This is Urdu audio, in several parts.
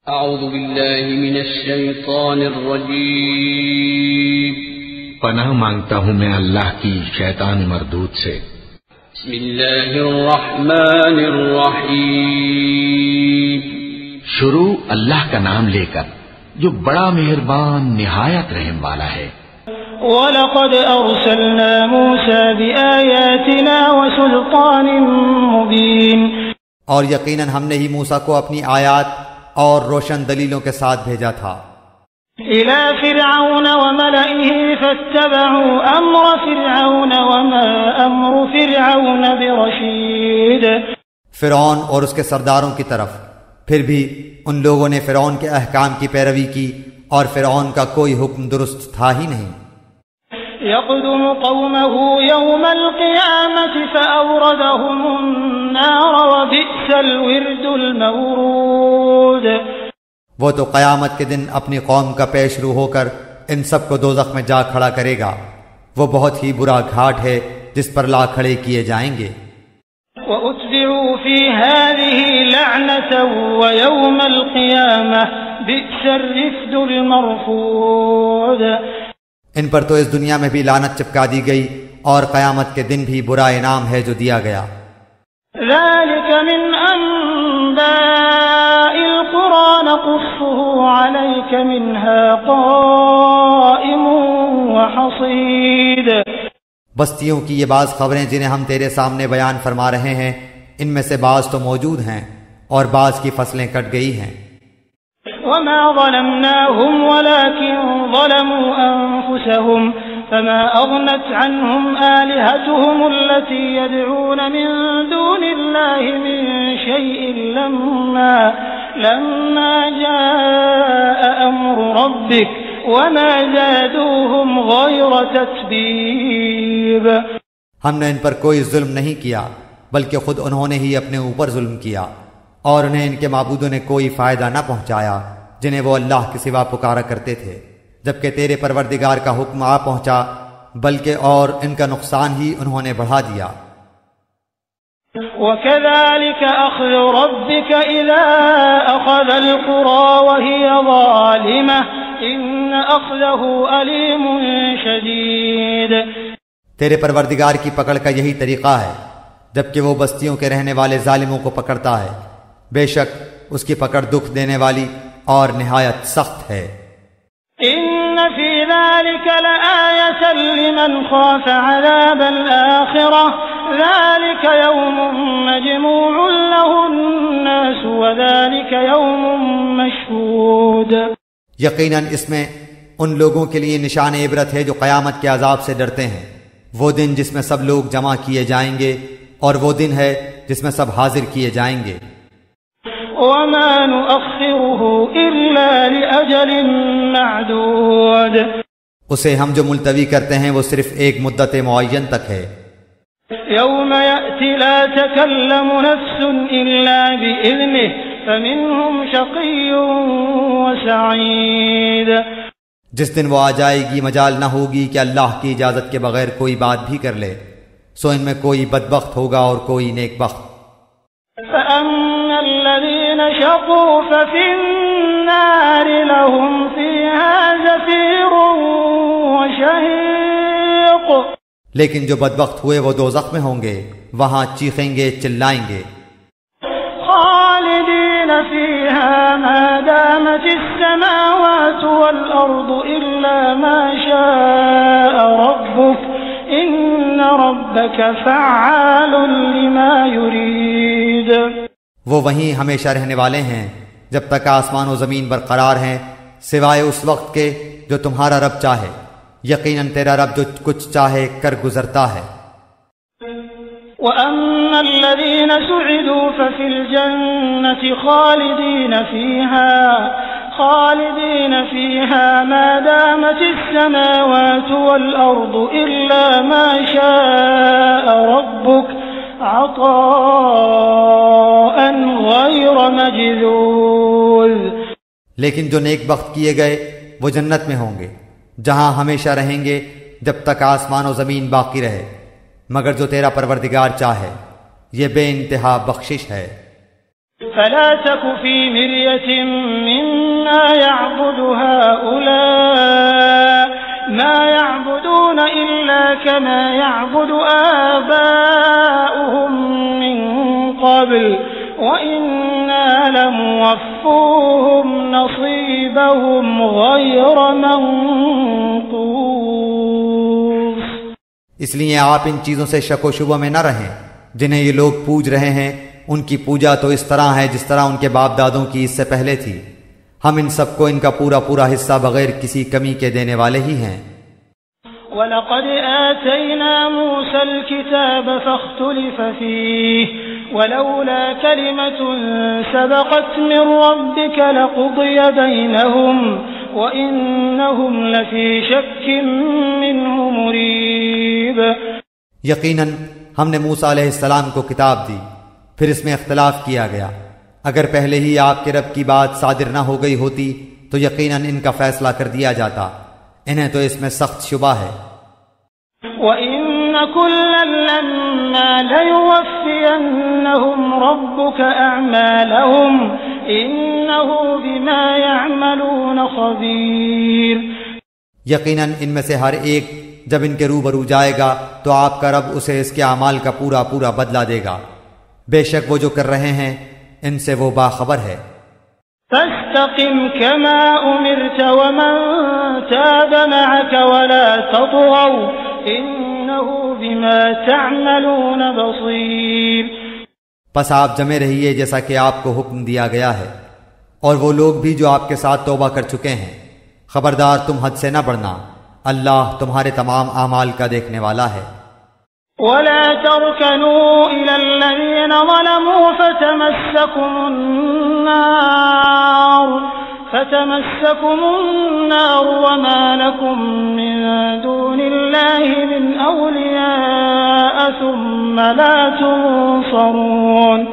اعوذ باللہ من الشیطان الرجیم پناہ مانگتا ہوں میں اللہ کی شیطان مردود سے۔ بسم اللہ الرحمن الرحیم شروع اللہ کا نام لے کر جو بڑا مہربان نہایت رحم والا ہے۔ وَلَقَدْ أَرْسَلْنَا مُوسَى بِآيَاتِنَا وَسُلْطَانٍ مُبِينٍ، اور یقیناً ہم نے ہی موسیٰ کو اپنی آیات اور روشن دلیلوں کے ساتھ بھیجا تھا۔ إِلَى فِرْعَوْنَ وَمَلَئِهِ فَاتَّبَعُوا أَمْرَ فِرْعَوْنَ وَمَا أَمْرُ فِرْعَوْنَ بِرَشِيدٍ، فرعون اور اس کے سرداروں کی طرف، پھر بھی ان لوگوں نے فرعون کے احکام کی پیروی کی اور فرعون کا کوئی حکم درست تھا ہی نہیں۔ يَقْدُمُ قَوْمَهُ يَوْمَ الْقِيَامَةِ فَأَوْرَدَهُمُ النَّارَ وَبِئْسَ الْوِرْدُ الْمَوْرُودُ، وہ تو قیامت کے دن اپنی قوم کا پیش رو ہو کر ان سب کو دوزخ میں جا کھڑا کرے گا، وہ بہت ہی برا گھاٹ ہے جس پر لا کھڑے کیے جائیں گے۔ وَأُتْبِعُوا فِي هَذِهِ لَعْنَةً وَيَوْمَ الْقِيَامَةِ بِئْسَ الرِّفْدُ الْمَرْفُودُ، ان پر تو اس دنیا میں بھی لعنت چپکا دی گئی اور قیامت کے دن بھی برا انعام ہے جو دیا گیا۔ ذَلِكَ مِنْ أَنْبَاءِ الْقُرَىٰ نَقُصُّهُ عَلَيْكَ مِنْهَا قَائِمٌ وَحَصِيدٌ، بستیوں کی یہ بعض خبریں جنہیں ہم تیرے سامنے بیان فرما رہے ہیں، ان میں سے بعض تو موجود ہیں اور بعض کی فصلیں کٹ گئی ہیں۔ وَمَا ظَلَمْنَاهُمْ وَلَكِنْ ظَلَمُوا أَنفُسَهُمْ فَمَا أَغْنَتْ عَنْهُمْ آلِهَتُهُمُ الَّتِي يَدْعُونَ مِن دُونِ اللَّهِ مِن شَيْءٍ لَمَّا جَاءَ أَمْرُ رَبِّكَ وَمَا زَادُوهُمْ غَيْرَ تَتْبِيبٍ، ہم نے ان پر کوئی ظلم نہیں کیا بلکہ خود انہوں نے ہی اپنے اوپر ظلم کیا، اور انہیں ان کے معبودوں نے کوئی فائدہ نہ پہنچایا جنہیں وہ اللہ کے سوا پکارا کرتے تھے، جبکہ تیرے پروردگار کا حکم آ پہنچا، بلکہ اور ان کا نقصان ہی انہوں نے بڑھا دیا۔ وَكَذَلِكَ أَخْذُ رَبِّكَ إِذَا أَخَذَ الْقُرَىٰ وَهِيَ ظَالِمَةٌ إِنَّ أَخْذَهُ أَلِيمٌ شَدِيدٌ، تیرے پروردگار کی پکڑ کا یہی طریقہ ہے، جبکہ وہ بستیوں کے رہنے والے ظالموں کو پکڑتا ہے، بے شک اس کی پکڑ دکھ دینے والی اور نہایت سخت ہے۔ إِنَّ فِي ذَلِكَ لَآيَةً لِمَنْ خَافَ عَذَابَ الْآخِرَةِ ذَلِكَ يَوْمٌ مَّجْمُوعٌ لَهُ النَّاسُ وَذَلِكَ يَوْمٌ مَّشْهُودٌ، یقیناً اس میں ان لوگوں کے لیے نشان عبرت ہے جو قیامت کے عذاب سے ڈرتے ہیں، وہ دن جس میں سب لوگ جمع کیے جائیں گے اور وہ دن ہے جس میں سب حاضر کیے جائیں گے۔ وَمَا نُؤَخِّرُهُ إِلَّا لِأَجَلٍ مَّعْدُودٍ، اسے ہم جو ملتوی کرتے ہیں وہ صرف ایک مدت معین تک ہے۔ يَوْمَ يَأْتِ لَا تَكَلَّمُ نَفْسٌ إِلَّا بِإِذْنِهِ فَمِنْهُمْ شَقِيٌّ وَسَعِيدٌ، جس دن وہ آ جائے گی مجال نہ ہوگی کہ اللہ کی اجازت کے بغیر کوئی بات بھی کر لے، سو ان میں کوئی بدبخت ہوگا اور کوئی نیک بخت۔ فَأَمَّا الَّذِينَ شَقُوا فَفِي النَّارِ لَهُمْ فِيهَا زَفِيرٌ وَشَهِيقٌ، لیکن جو بدبخت ہوئے وہ دوزخ میں ہوں گے، وہاں چیخیں گے، چلائیں گے۔ خَالِدِينَ فِيهَا مَا دَامَتِ السَّمَاوَاتُ وَالْأَرْضُ إِلَّا مَا شَاءَ رَبُّكَ إِنَّ رَبَّكَ فَعَّالٌ لِمَا يُرِيدُ، وہ وہیں ہمیشہ رہنے والے ہیں جب تک آسمان و زمین برقرار ہیں، سوائے اس وقت کے جو تمہارا رب چاہے، یقیناً تیرا رب جو کچھ چاہے کر گزرتا ہے۔ وَأَمَّا الَّذِينَ سُعِدُوا فَفِي الْجَنَّةِ خَالِدِينَ فِيهَا مَا دَامَتِ السَّمَاوَاتُ وَالْأَرْضُ إِلَّا مَا شَاءَ رَبُّكَ عَطَاءً غَيْرَ مَجْذُوذٍ، لیکن جو نیک بخت کیے گئے وہ جنت میں ہوں گے جہاں ہمیشہ رہیں گے جب تک آسمان و زمین باقی رہے، مگر جو تیرا پروردگار چاہے، یہ بے انتہا بخشش ہے۔ فَلَا تَكُ فِي مِرْيَةٍ مِّن كما يعبد آباؤهم من قبل وإنا لموفوهم نصيبهم غير منقوص۔ اس لیے آپ ان چیزوں سے شک و شبہ میں نہ رہیں جنہیں یہ لوگ پوج رہے ہیں۔ ان کی پوجا تو اس طرح ہے جس طرح ان کے باپ دادوں کی اس سے پہلے تھی۔ ہم ان سب کو ان کا پورا پورا حصہ بغیر کسی کمی کے دینے والے ہی ہیں۔ وَلَقَدْ آتَيْنَا مُوسَى الْكِتَابَ فَاخْتُلِفَ فِيهِ وَلَوْلَا كَلِمَةٌ سَبَقَتْ مِنْ رَبِّكَ لَقُضِيَ بَيْنَهُمْ وَإِنَّهُمْ لَفِي شَكٍّ مِّنْهُ مُرِيبٍ۔ یقیناً ہم نے موسیٰ علیہ السلام کو کتاب دی، پھر اس میں اختلاف کیا گیا۔ اگر پہلے ہی آپ کے رب کی بات صادر نہ ہو گئی ہوتی تو یقیناً ان کا فیصلہ کر دیا جاتا۔ انہیں تو اس میں سخت شبہ ہے۔ وَإِنَّ كُلًّا لَمَّا لَيُوَفِّيَنَّهُمْ رَبُّكَ أَعْمَالَهُمْ إِنَّهُ بِمَا يَعْمَلُونَ خَبِيرٌ۔ یقیناً ان میں سے ہر ایک جب ان کے روبرو جائے گا تو آپ کا رب اسے اس کے اعمال کا پورا پورا بدلہ دے گا۔ بے شک وہ جو کر رہے ہیں ان سے وہ باخبر ہے۔ فاستقم كما أمرت ومن تاب معك ولا تطغوا إنه بما تعملون بصير۔ پس آپ جمے رہیے جیسا کہ آپ کو حکم دیا گیا ہے، اور وہ لوگ بھی جو آپ کے ساتھ توبہ کر چکے ہیں۔ خبردار تم حد سے نہ بڑھنا، اللہ تمہارے تمام اعمال کا دیکھنے والا ہے۔ ولا تركنوا إلى الذين ظلموا فتمسكم النار وما لكم من دون الله من أولياء ثم لا تنصرون۔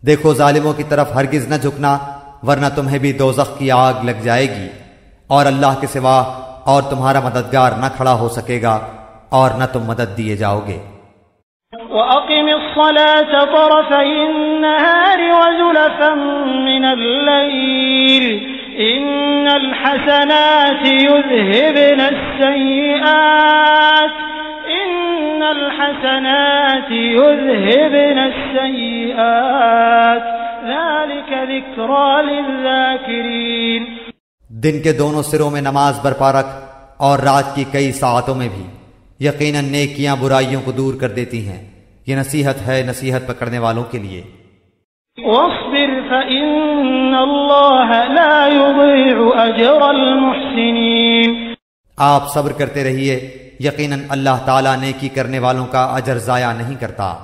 دیکھو ظالموں کی طرف ہرگز نہ جھکنا ورنہ تمہیں بھی دوزخ کی آگ لگ جائے گی، اور اللہ کے سوا اور تمہارا مددگار نہ کھڑا ہو سکے گا اور نہ تم مدد دیے جاؤ گے۔ وَأَقِمِ الصَّلَاةَ طَرَفَيِ النَّهَارِ وَزُلَفًا مِّنَ اللَّيْلِ إِنَّ الْحَسَنَاتِ يُذْهِبْنَ السَّيِّئَاتِ ذَلِكَ ذِكْرَى لِلذَّاكِرِينَ۔ دن کے دونوں سروں میں نماز برپا رکھ اور رات کی کئی ساعتوں میں بھی، یقیناً نیکیاں برائیوں کو دور کر دیتی ہیں۔ یہ نصیحت ہے نصیحت پکڑنے والوں کے لیے۔ واصبر فإن الله لا يضيع أجر المحسنين۔ آپ صبر کرتے رہیے، یقیناً اللہ تعالیٰ نیکی کرنے والوں کا اجر ضائع نہیں کرتا۔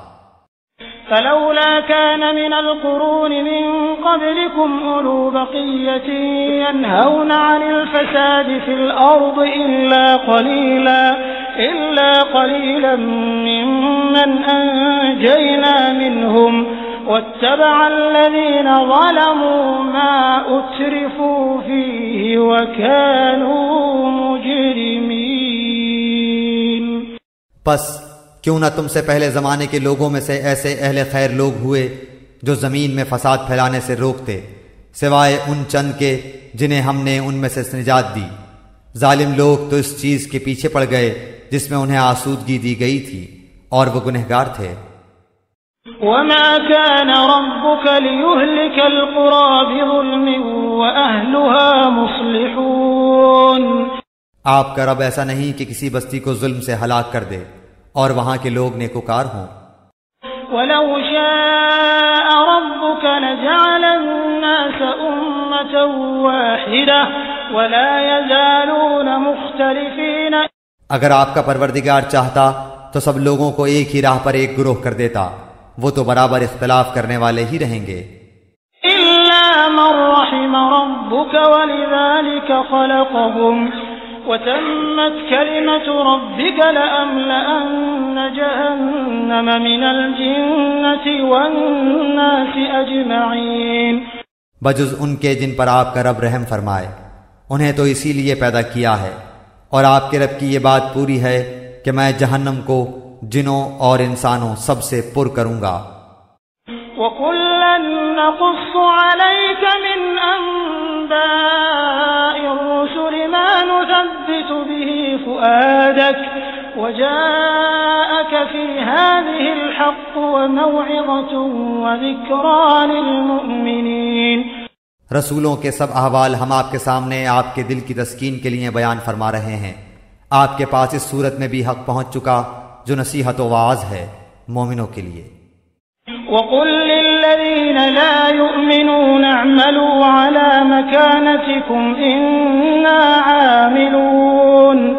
فلولا كان من القرون من قبلكم أولو بقية ينهون عن الفساد في الأرض إلا قليلا ممن أنجينا منهم واتبع الذين ظلموا ما أترفوا فيه وكانوا مجرمين۔ پس کیوں نہ تم سے پہلے زمانے کے لوگوں میں سے ایسے اہل خیر لوگ ہوئے جو زمین میں فساد پھیلانے سے روکتے، سوائے ان چند کے جنہیں ہم نے ان میں سے نجات دی۔ ظالم لوگ تو اس چیز کے پیچھے پڑ گئے جس میں انہیں آسودگی دی گئی تھی، اور وہ گنہگار تھے۔ وما كان ربك ليهلك القرى بظلم وأهلها مصلحون۔ آپ کا رب ایسا نہیں کہ کسی بستی کو ظلم سے ہلاک کر دے اور وہاں کے لوگ نیکوکار ہوں۔ ولو شاء ربك لجعل الناس أمة واحدة ولا يزالون مختلفين۔ اگر آپ کا پروردگار چاہتا تو سب لوگوں کو ایک ہی راہ پر ایک گروہ کر دیتا، وہ تو برابر اختلاف کرنے والے ہی رہیں گے۔ إلا من رحم ربك ولذلك خلقهم وتمت كلمة ربك لأملأن جهنم من الجنة والناس أجمعين۔ بجز ان کے جن پر آپ کا رب رحم فرمائے، انہیں تو اسی لیے پیدا کیا ہے، اور آپ کے رب کی یہ بات پوری ہے کہ میں جہنم کو جنوں اور انسانوں سب سے پر کروں گا۔ وَكُلًّا نَّقُصُّ عَلَيْكَ مِنْ أَنبَاءِ الرُّسُلِ مَا نُثَبِّتُ بِهِ فُؤَادَكَ وجاءك في هذه الحق وموعظة وذكرى للمؤمنين. رسولوں کے سب احوال ہم آپ کے سامنے آپ کے دل کی تسکین کے لیے بیان فرما رہے ہیں. آپ کے پاس اس صورت میں بھی حق پہنچ چکا جو نصیحت و وعظ ہے مومنوں کے لیے. وَقُل لِّلَّذِينَ لَا يُؤْمِنُونَ اعْمَلُوا عَلَى مَكَانَتِكُمْ إِنَّا عَامِلُونَ.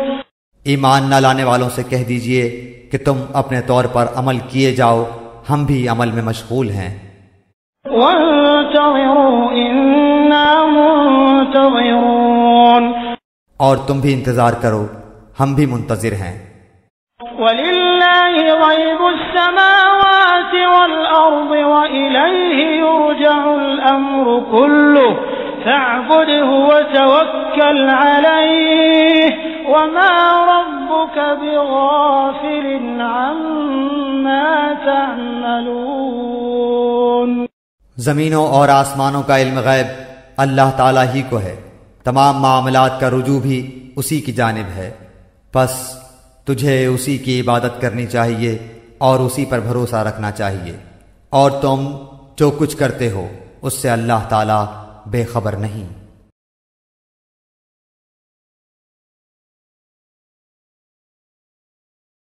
ایمان نہ لانے والوں سے کہہ دیجئے کہ تم اپنے طور پر عمل کیے جاؤ، ہم بھی عمل میں مشغول ہیں. وَانتَظِرُوا إِنَّا مُنتَظِرُونَ. اور تم بھی انتظار کرو، ہم بھی منتظر ہیں. وَلِلَّهِ غَيْبُ السَّمَاوَاتِ وَالْأَرْضِ وَإِلَيْهِ يُرْجَعُ الْأَمْرُ كُلُّهُ فَاعْبُدْهُ وَتَوَكَّلْ عَلَيْهِ وَمَا رَبُّكَ بِغَافِلٍ عَمَّا تَعْمَلُونَ. زمینوں اور آسمانوں کا علم غیب اللہ تعالیٰ ہی کو ہے، تمام معاملات کا رجوع بھی اسی کی جانب ہے. پس تجھے اسی کی عبادت کرنی چاہیے اور اسی پر بھروسہ رکھنا چاہیے، اور تم جو کچھ کرتے ہو اس سے اللہ تعالیٰ بے خبر نہیں.